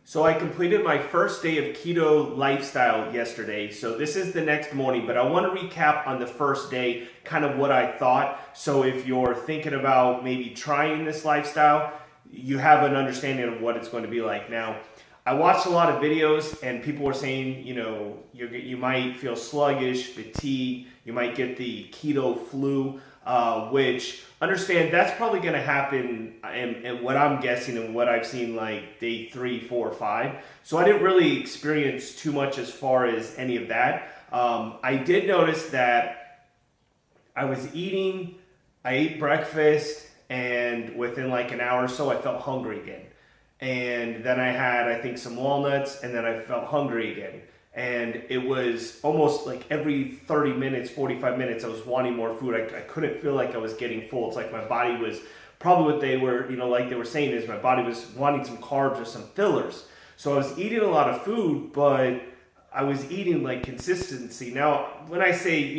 So I completed my first day of keto lifestyle yesterday. So this is the next morning, but I want to recap on the first day, kind of what I thought. So if you're thinking about maybe trying this lifestyle, you have an understanding of what it's going to be like. Now, I watched a lot of videos and people were saying, you might feel sluggish, fatigue, you might get the keto flu, which understand that's probably going to happen and what I'm guessing and what I've seen like day 3, 4, 5. So I didn't really experience too much as far as any of that. I did notice that I ate breakfast, and within like an hour or so I felt hungry again. And then I had, I think, some walnuts, and then I felt hungry again. And it was almost like every 30 minutes, 45 minutes, I was wanting more food. I couldn't feel like I was getting full. It's like my body was, probably what they were, like they were saying is my body was wanting some carbs or some fillers. So I was eating a lot of food, but I was eating like consistency. Now, when I say,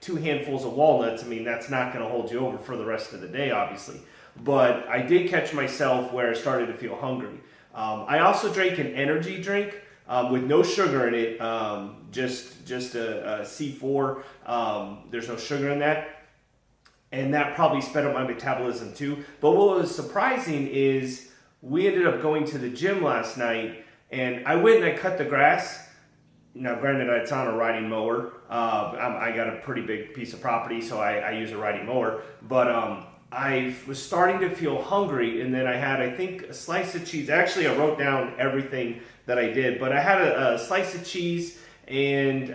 2 handfuls of walnuts, I mean, that's not going to hold you over for the rest of the day, obviously. But I did catch myself where I started to feel hungry. I also drank an energy drink with no sugar in it, just a C4. There's no sugar in that. And that probably sped up my metabolism too. But what was surprising is we ended up going to the gym last night, and I went and I cut the grass. Now, granted, it's on a riding mower. I got a pretty big piece of property, so I use a riding mower. But I was starting to feel hungry, and then I had, I think, a slice of cheese. Actually, I wrote down everything that I did, but I had a slice of cheese and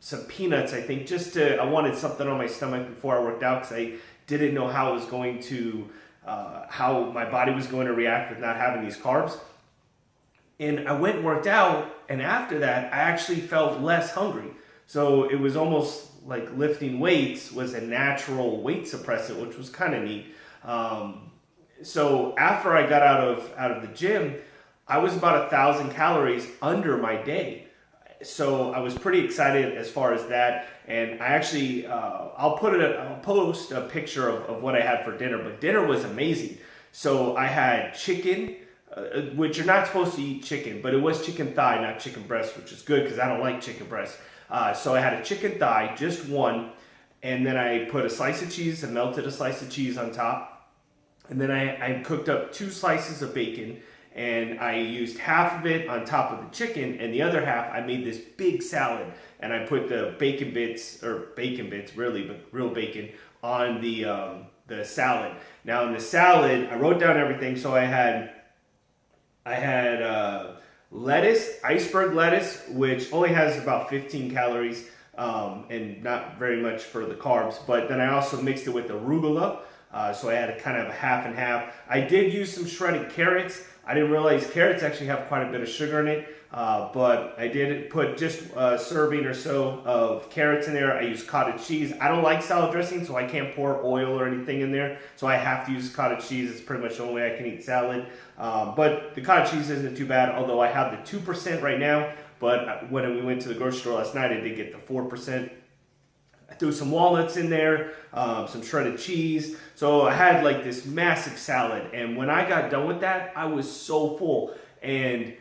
some peanuts, I think, I wanted something on my stomach before I worked out because I didn't know how it was going to, how my body was going to react with not having these carbs. And I went and worked out, and after that, I actually felt less hungry. So it was almost like lifting weights was a natural weight suppressant, which was kind of neat. So after I got out of the gym, I was about 1,000 calories under my day. So I was pretty excited as far as that. And I actually, I'll post a picture of what I had for dinner, but dinner was amazing. So I had chicken, which you're not supposed to eat chicken, but it was chicken thigh, not chicken breast, which is good because I don't like chicken breast. So I had a chicken thigh, just one, and then I put a slice of cheese and melted a slice of cheese on top. And then I cooked up 2 slices of bacon, and I used half of it on top of the chicken, and the other half I made this big salad, and I put the bacon bits really, but real bacon, on the salad. Now in the salad, I wrote down everything, so I had lettuce, iceberg lettuce, which only has about 15 calories and not very much for the carbs. But then I also mixed it with arugula, so I had a kind of a half and half. I did use some shredded carrots. I didn't realize carrots actually have quite a bit of sugar in it, but I did put just a serving or so of carrots in there. I used cottage cheese. I don't like salad dressing, so I can't pour oil or anything in there, so I have to use cottage cheese. It's pretty much the only way I can eat salad. But the cottage cheese isn't too bad, although I have the 2% right now. But when we went to the grocery store last night, I did get the 4%. I threw some walnuts in there, some shredded cheese. So I had like this massive salad. And when I got done with that, I was so full. And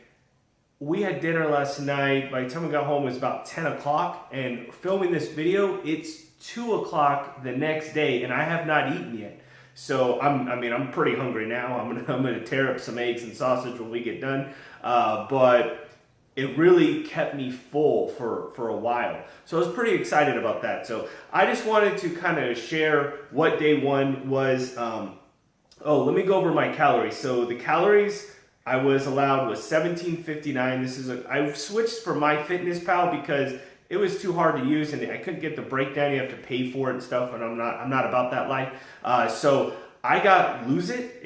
we had dinner last night. By the time we got home, it was about 10 o'clock. And filming this video, it's 2 o'clock the next day, and I have not eaten yet. So I'm pretty hungry now. I'm gonna tear up some eggs and sausage when we get done. But it really kept me full for a while. So I was pretty excited about that. So I just wanted to kind of share what day 1 was. Let me go over my calories. So the calories I was allowed was 1759. I switched for MyFitnessPal because it was too hard to use and I couldn't get the breakdown. You have to pay for it and stuff, and I'm not about that life. So I got Lose It.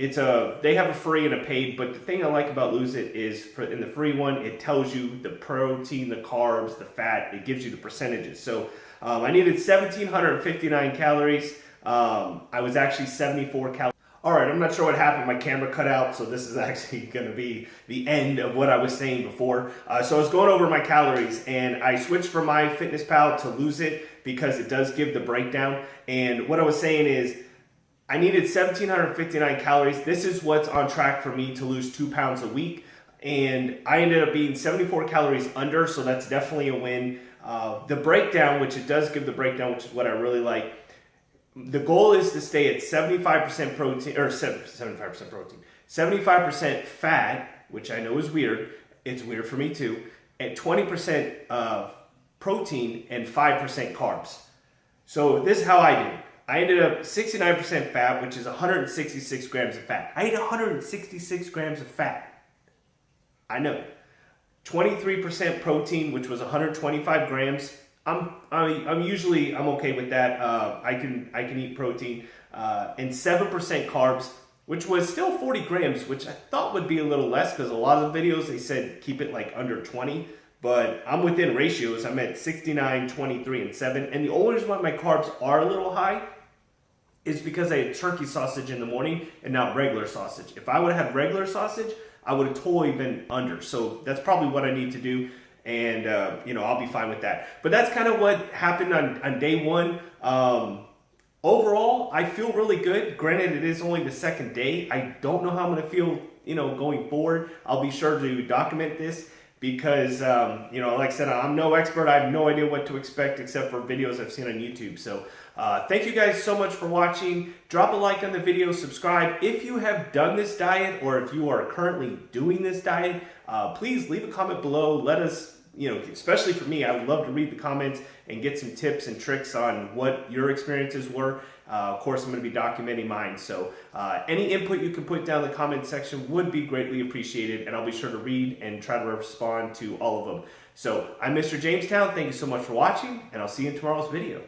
They have a free and a paid, but the thing I like about Lose It is in the free one, it tells you the protein, the carbs, the fat. It gives you the percentages. So I needed 1,759 calories. I was actually 74 calories. All right, I'm not sure what happened. My camera cut out, so this is actually going to be the end of what I was saying before. So I was going over my calories, and I switched from MyFitnessPal to Lose It because it does give the breakdown. And what I was saying is I needed 1,759 calories. This is what's on track for me to lose 2 pounds a week. and I ended up being 74 calories under, so that's definitely a win. The breakdown, which it does give the breakdown, which is what I really like. The goal is to stay at 75% protein, or 75% protein, 75% fat, which I know is weird. It's weird for me too. At 20% protein and 5% carbs. So this is how I did. I ended up 69% fat, which is 166 grams of fat. I ate 166 grams of fat. I know. 23% protein, which was 125 grams. I'm okay with that. I can eat protein, and 7% carbs, which was still 40 grams, which I thought would be a little less because a lot of the videos they said keep it like under 20, but I'm within ratios. I'm at 69, 23, and 7. And the only reason why my carbs are a little high is because I had turkey sausage in the morning and not regular sausage. If I would have had regular sausage, I would have totally been under. So that's probably what I need to do. And, I'll be fine with that. But that's kind of what happened on day one. Overall, I feel really good. Granted, it is only the second day. I don't know how I'm going to feel, going forward. I'll be sure to document this because, like I said, I'm no expert. I have no idea what to expect except for videos I've seen on YouTube. So thank you guys so much for watching. Drop a like on the video, subscribe. If you have done this diet or if you are currently doing this diet, please leave a comment below. Let us, especially for me, I would love to read the comments and get some tips and tricks on what your experiences were. Of course, I'm going to be documenting mine. So any input you can put down in the comment section would be greatly appreciated, and I'll be sure to read and try to respond to all of them. So I'm Mr. Jamestown. Thank you so much for watching, and I'll see you in tomorrow's video.